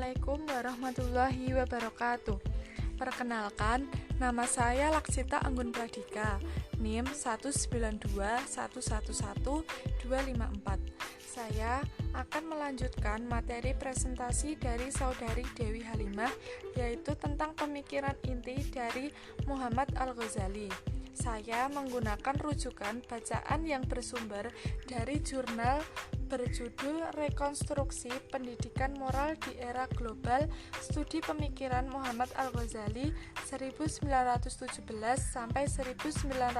Assalamualaikum warahmatullahi wabarakatuh. Perkenalkan, nama saya Laksita Anggun Pradika, NIM 192111254. Saya akan melanjutkan materi presentasi dari Saudari Dewi Halimah, yaitu tentang pemikiran inti dari Muhammad Al-Ghazali. Saya menggunakan rujukan bacaan yang bersumber dari jurnal berjudul Rekonstruksi Pendidikan Moral di Era Global Studi Pemikiran Muhammad Al-Ghazali 1917 sampai 1996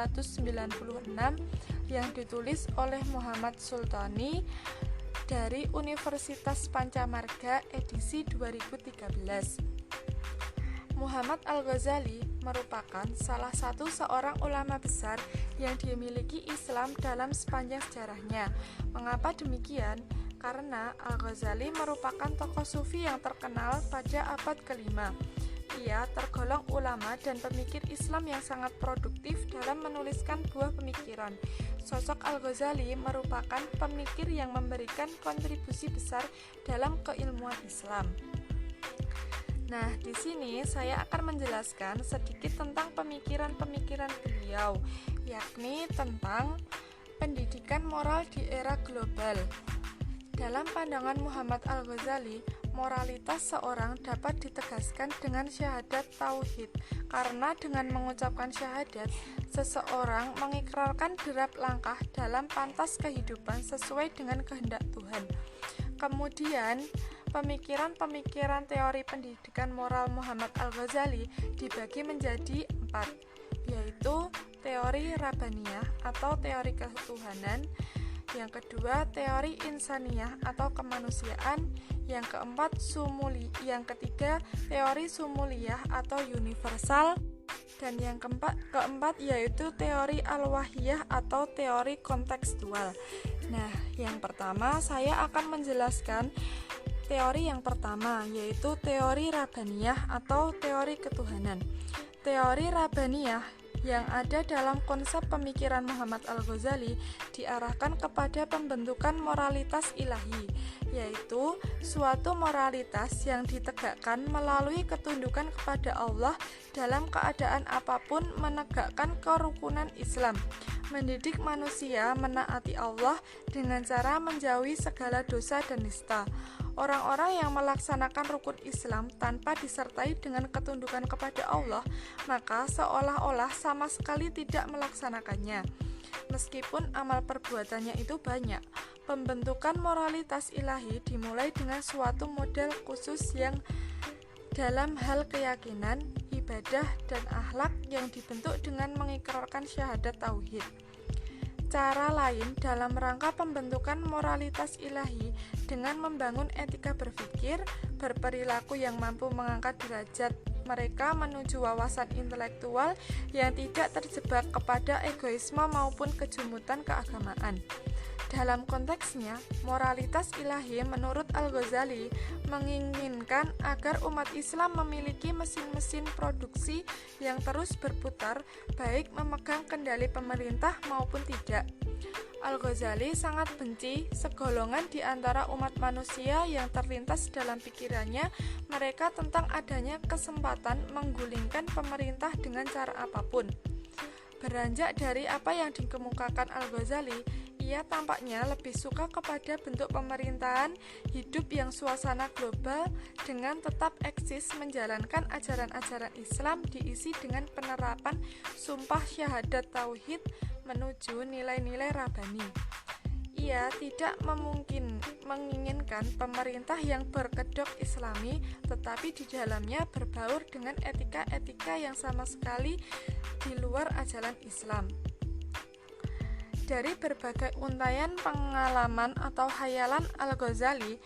yang ditulis oleh Muhammad Sultani dari Universitas Pancamarga edisi 2013. Muhammad Al-Ghazali merupakan salah satu seorang ulama besar yang dimiliki Islam dalam sepanjang sejarahnya. Mengapa demikian? Karena Al-Ghazali merupakan tokoh sufi yang terkenal pada abad ke-5. Ia tergolong ulama dan pemikir Islam yang sangat produktif dalam menuliskan buah pemikiran. Sosok Al-Ghazali merupakan pemikir yang memberikan kontribusi besar dalam keilmuan Islam. Nah, di sini saya akan menjelaskan sedikit tentang pemikiran-pemikiran beliau, yakni tentang pendidikan moral di era global. Dalam pandangan Muhammad Al-Ghazali, moralitas seorang dapat ditegaskan dengan syahadat tauhid, karena dengan mengucapkan syahadat, seseorang mengikrarkan derap langkah dalam pantas kehidupan sesuai dengan kehendak Tuhan. Kemudian, pemikiran-pemikiran teori pendidikan moral Muhammad Al-Ghazali dibagi menjadi 4, yaitu teori Rabbaniyah atau teori ketuhanan, yang kedua teori Insaniyah atau kemanusiaan, yang yang ketiga teori Sumuliyah atau universal, dan yang keempat yaitu teori Al-Wahiyah atau teori kontekstual. Nah, yang pertama saya akan menjelaskan teori yang pertama, yaitu teori Rabbaniyah atau teori ketuhanan. Teori Rabbaniyah yang ada dalam konsep pemikiran Muhammad Al-Ghazali diarahkan kepada pembentukan moralitas ilahi, yaitu suatu moralitas yang ditegakkan melalui ketundukan kepada Allah dalam keadaan apapun, menegakkan kerukunan Islam, mendidik manusia menaati Allah dengan cara menjauhi segala dosa dan nista. Orang-orang yang melaksanakan rukun Islam tanpa disertai dengan ketundukan kepada Allah, maka seolah-olah sama sekali tidak melaksanakannya. Meskipun amal perbuatannya itu banyak, pembentukan moralitas ilahi dimulai dengan suatu model khusus yang dalam hal keyakinan, ibadah, dan akhlak yang dibentuk dengan mengikrarkan syahadat tauhid. Cara lain dalam rangka pembentukan moralitas ilahi dengan membangun etika berpikir, berperilaku yang mampu mengangkat derajat mereka menuju wawasan intelektual yang tidak terjebak kepada egoisme maupun kejumutan keagamaan. Dalam konteksnya, moralitas ilahi menurut Al-Ghazali menginginkan agar umat Islam memiliki mesin-mesin produksi yang terus berputar, baik memegang kendali pemerintah maupun tidak. Al-Ghazali sangat benci segolongan di antara umat manusia yang terlintas dalam pikirannya mereka tentang adanya kesempatan menggulingkan pemerintah dengan cara apapun. Beranjak dari apa yang dikemukakan Al-Ghazali, ia tampaknya lebih suka kepada bentuk pemerintahan hidup yang suasana global dengan tetap eksis menjalankan ajaran-ajaran Islam diisi dengan penerapan sumpah syahadat tauhid menuju nilai-nilai Rabbani. Ia tidak menginginkan pemerintah yang berkedok Islami, tetapi di dalamnya berbaur dengan etika-etika yang sama sekali di luar ajaran Islam. Dari berbagai untaian pengalaman atau hayalan Al-Ghazali,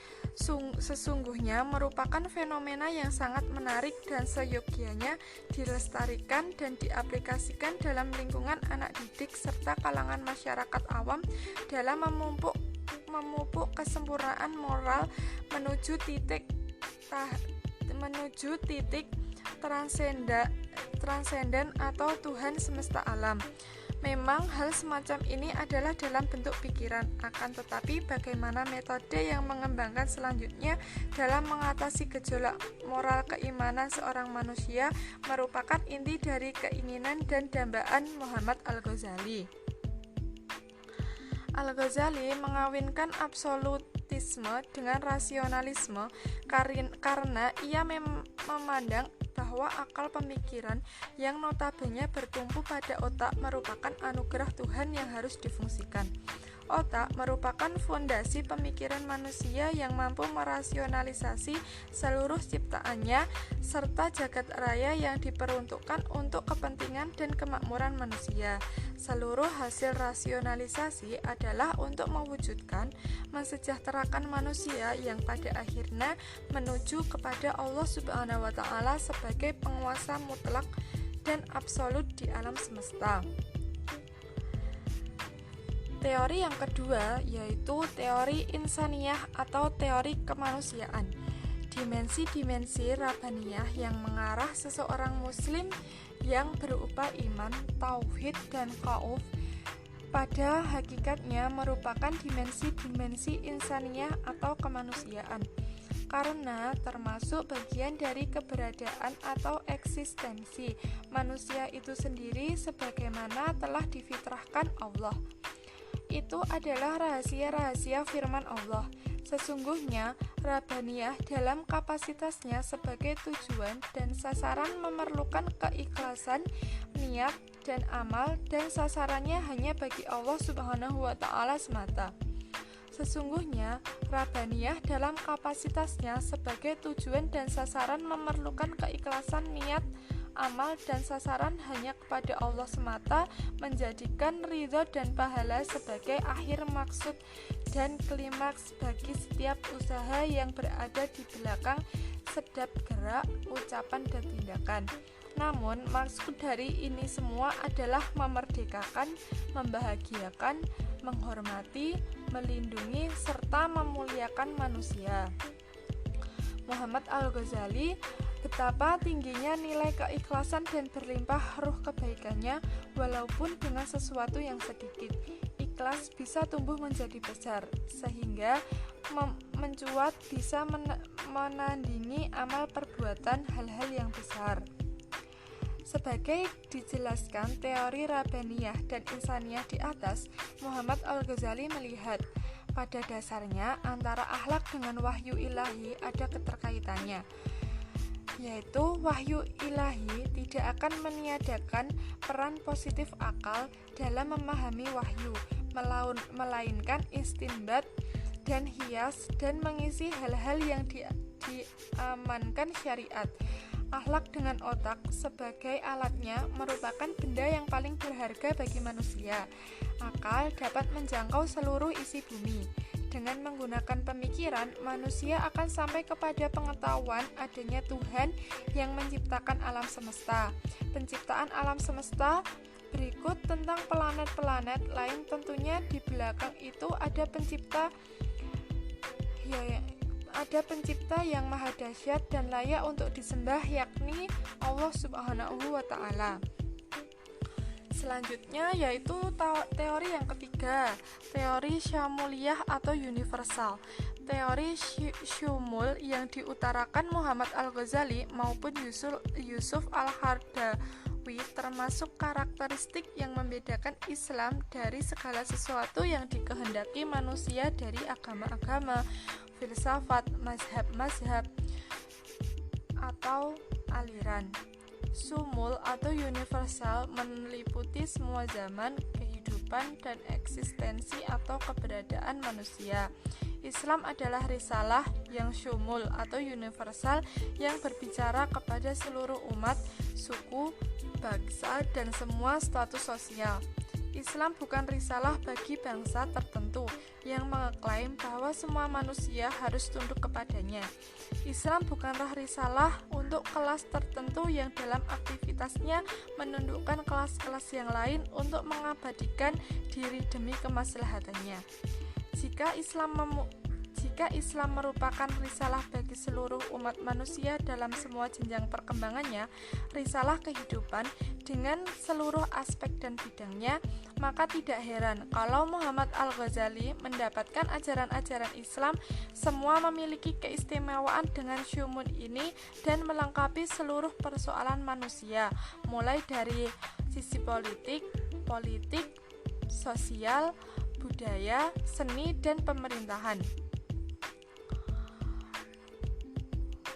sesungguhnya merupakan fenomena yang sangat menarik dan seyogyanya dilestarikan dan diaplikasikan dalam lingkungan anak didik serta kalangan masyarakat awam dalam memupuk kesempurnaan moral menuju titik transenden atau Tuhan semesta alam. Memang hal semacam ini adalah dalam bentuk pikiran, akan tetapi bagaimana metode yang mengembangkan selanjutnya dalam mengatasi gejolak moral keimanan seorang manusia merupakan inti dari keinginan dan dambaan Muhammad Al-Ghazali. Al-Ghazali mengawinkan absolutisme dengan rasionalisme karena ia memandang bahwa akal pemikiran yang notabene bertumpu pada otak merupakan anugerah Tuhan yang harus difungsikan. Otak merupakan fondasi pemikiran manusia yang mampu merasionalisasi seluruh ciptaannya serta jagat raya yang diperuntukkan untuk kepentingan dan kemakmuran manusia. Seluruh hasil rasionalisasi adalah untuk mewujudkan, mensejahterakan manusia yang pada akhirnya menuju kepada Allah Subhanahu wa Ta'ala sebagai penguasa mutlak dan absolut di alam semesta. Teori yang kedua yaitu teori insaniyah atau teori kemanusiaan. Dimensi-dimensi rabbaniyah yang mengarah seseorang muslim yang berupa iman, tauhid, dan khauf pada hakikatnya merupakan dimensi-dimensi insaniyah atau kemanusiaan, karena termasuk bagian dari keberadaan atau eksistensi manusia itu sendiri sebagaimana telah difitrahkan Allah. Itu adalah rahasia-rahasia firman Allah. Sesungguhnya, Rabbaniyah dalam kapasitasnya sebagai tujuan dan sasaran memerlukan keikhlasan, niat, dan amal, dan sasarannya hanya bagi Allah Subhanahu wa Ta'ala semata. Sesungguhnya, Rabbaniyah dalam kapasitasnya sebagai tujuan dan sasaran memerlukan keikhlasan, niat, amal, dan sasaran hanya kepada Allah semata, menjadikan ridho dan pahala sebagai akhir maksud dan klimaks bagi setiap usaha yang berada di belakang setiap gerak, ucapan, dan tindakan. Namun, maksud dari ini semua adalah memerdekakan, membahagiakan, menghormati, melindungi, serta memuliakan manusia. Muhammad Al-Ghazali, betapa tingginya nilai keikhlasan dan berlimpah ruh kebaikannya walaupun dengan sesuatu yang sedikit. Ikhlas bisa tumbuh menjadi besar sehingga mencuat bisa menandingi amal perbuatan hal-hal yang besar. Sebagai dijelaskan teori Rabbaniyah dan Insaniyah di atas, Muhammad Al-Ghazali melihat pada dasarnya antara akhlak dengan wahyu ilahi ada keterkaitannya, yaitu wahyu ilahi tidak akan meniadakan peran positif akal dalam memahami wahyu, melainkan istinbat dan hias dan mengisi hal-hal yang diamankan syariat. Akhlak dengan otak sebagai alatnya merupakan benda yang paling berharga bagi manusia. Akal dapat menjangkau seluruh isi bumi. Dengan menggunakan pemikiran, manusia akan sampai kepada pengetahuan adanya Tuhan yang menciptakan alam semesta. Penciptaan alam semesta berikut tentang planet-planet lain, tentunya di belakang itu ada pencipta yang maha dahsyat dan layak untuk disembah, yakni Allah Subhanahu wa Ta'ala. Selanjutnya yaitu teori yang ketiga, teori syamuliyah atau universal. Teori syumul yang diutarakan Muhammad Al-Ghazali maupun Yusuf Al-Qaradawi termasuk karakteristik yang membedakan Islam dari segala sesuatu yang dikehendaki manusia dari agama-agama, filsafat, mazhab-mazhab, atau aliran. Sumul atau universal meliputi semua zaman, kehidupan, dan eksistensi atau keberadaan manusia. Islam adalah risalah yang syumul atau universal yang berbicara kepada seluruh umat, suku, bangsa, dan semua status sosial. Islam bukan risalah bagi bangsa tertentu yang mengklaim bahwa semua manusia harus tunduk kepadanya. Islam bukanlah risalah untuk kelas tertentu yang dalam aktivitasnya menundukkan kelas-kelas yang lain untuk mengabadikan diri demi kemaslahatannya. Jika Jika Islam merupakan risalah bagi seluruh umat manusia dalam semua jenjang perkembangannya, risalah kehidupan dengan seluruh aspek dan bidangnya, maka tidak heran kalau Muhammad Al-Ghazali mendapatkan ajaran-ajaran Islam semua memiliki keistimewaan dengan syumun ini dan melengkapi seluruh persoalan manusia, mulai dari sisi politik, sosial, budaya, seni, dan pemerintahan.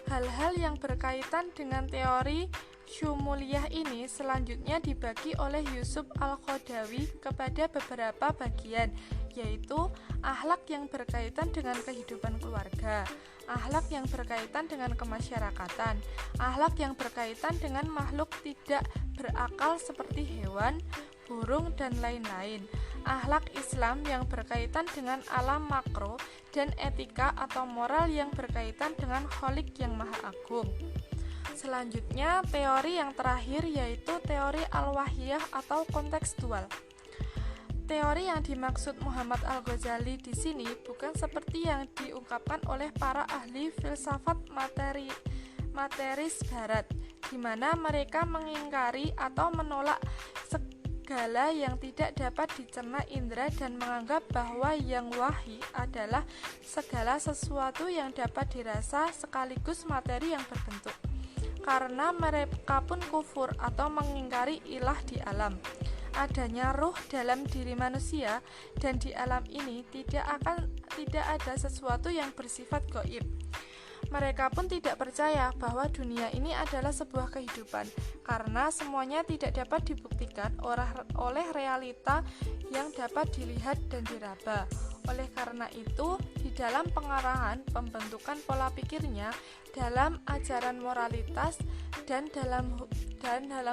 Hal-hal yang berkaitan dengan teori syumuliyah ini selanjutnya dibagi oleh Yusuf Al-Qaradawi kepada beberapa bagian, yaitu akhlak yang berkaitan dengan kehidupan keluarga, akhlak yang berkaitan dengan kemasyarakatan, akhlak yang berkaitan dengan makhluk tidak berakal seperti hewan, burung, dan lain-lain, akhlak Islam yang berkaitan dengan alam makro, dan etika atau moral yang berkaitan dengan Khalik yang Maha Agung. Selanjutnya, teori yang terakhir yaitu teori al-wahyiyah atau kontekstual. Teori yang dimaksud Muhammad Al-Ghazali di sini bukan seperti yang diungkapkan oleh para ahli filsafat materis barat, di mana mereka mengingkari atau menolak segala yang tidak dapat dicerna indera dan menganggap bahwa yang wahyi adalah segala sesuatu yang dapat dirasa sekaligus materi yang berbentuk. Karena mereka pun kufur atau mengingkari ilah di alam. Adanya ruh dalam diri manusia dan di alam ini tidak ada sesuatu yang bersifat gaib. Mereka pun tidak percaya bahwa dunia ini adalah sebuah kehidupan, karena semuanya tidak dapat dibuktikan oleh realita yang dapat dilihat dan diraba. Oleh karena itu, di dalam pengarahan pembentukan pola pikirnya, dalam ajaran moralitas, dan dalam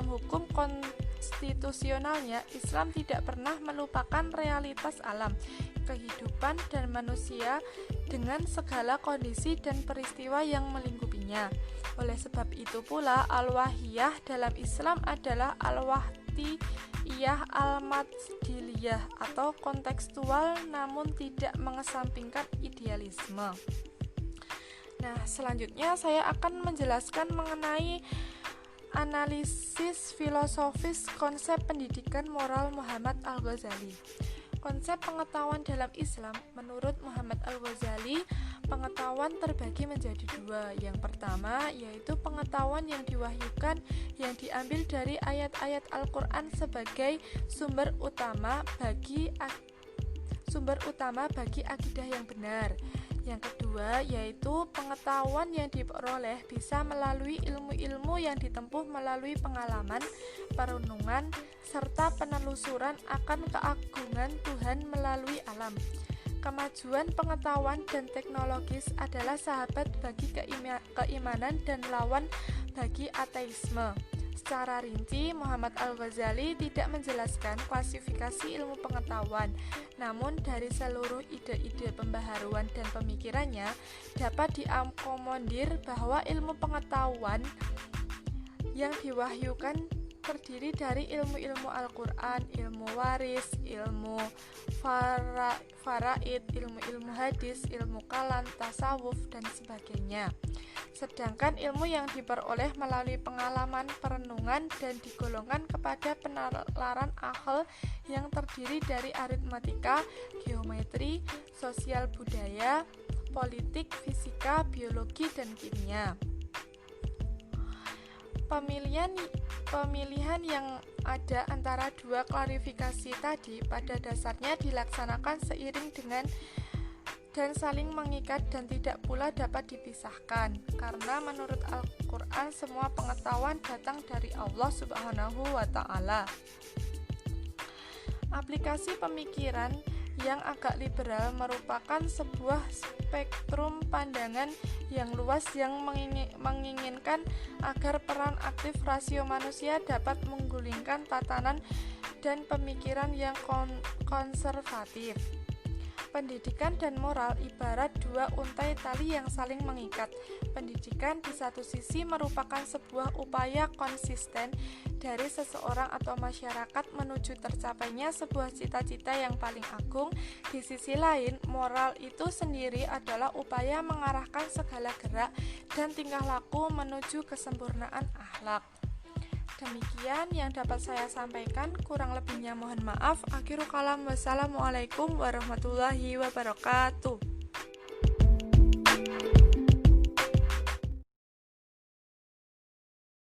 hukum konstitusionalnya, Islam tidak pernah melupakan realitas alam, kehidupan, dan manusia dengan segala kondisi dan peristiwa yang melingkupinya. Oleh sebab itu pula, al-wahyiyah dalam Islam adalah al-wahtiyah al-majdiliyah atau kontekstual namun tidak mengesampingkan idealisme. Nah, selanjutnya saya akan menjelaskan mengenai analisis filosofis konsep pendidikan moral Muhammad Al-Ghazali. Konsep pengetahuan dalam Islam menurut Muhammad Al-Ghazali, pengetahuan terbagi menjadi dua. Yang pertama yaitu pengetahuan yang diwahyukan yang diambil dari ayat-ayat Al-Quran sebagai sumber utama bagi akidah yang benar. Yang kedua yaitu pengetahuan yang diperoleh bisa melalui ilmu-ilmu yang ditempuh melalui pengalaman, perenungan, serta penelusuran akan keagungan Tuhan melalui alam. Kemajuan pengetahuan dan teknologis adalah sahabat bagi keimanan dan lawan bagi ateisme. Secara rinci, Muhammad Al-Ghazali tidak menjelaskan klasifikasi ilmu pengetahuan, namun dari seluruh ide-ide pembaharuan dan pemikirannya dapat diakomodir bahwa ilmu pengetahuan yang diwahyukan terdiri dari ilmu-ilmu Al-Quran, ilmu waris, ilmu faraid, ilmu-ilmu hadis, ilmu kalam, tasawuf, dan sebagainya. Sedangkan ilmu yang diperoleh melalui pengalaman, perenungan, dan digolongkan kepada penalaran akal yang terdiri dari aritmatika, geometri, sosial budaya, politik, fisika, biologi, dan kimia. Pemilihan yang ada antara dua klarifikasi tadi pada dasarnya dilaksanakan seiring dengan dan saling mengikat dan tidak pula dapat dipisahkan, karena menurut Al-Quran semua pengetahuan datang dari Allah Subhanahu wa Ta'ala. Aplikasi pemikiran yang agak liberal merupakan sebuah spektrum pandangan yang luas yang menginginkan agar peran aktif rasio manusia dapat menggulingkan tatanan dan pemikiran yang konservatif. Pendidikan dan moral ibarat dua untai tali yang saling mengikat. Pendidikan di satu sisi merupakan sebuah upaya konsisten dari seseorang atau masyarakat menuju tercapainya sebuah cita-cita yang paling agung. Di sisi lain, moral itu sendiri adalah upaya mengarahkan segala gerak dan tingkah laku menuju kesempurnaan akhlak. Demikian yang dapat saya sampaikan, kurang lebihnya mohon maaf. Akhirul kalam, wassalamualaikum warahmatullahi wabarakatuh.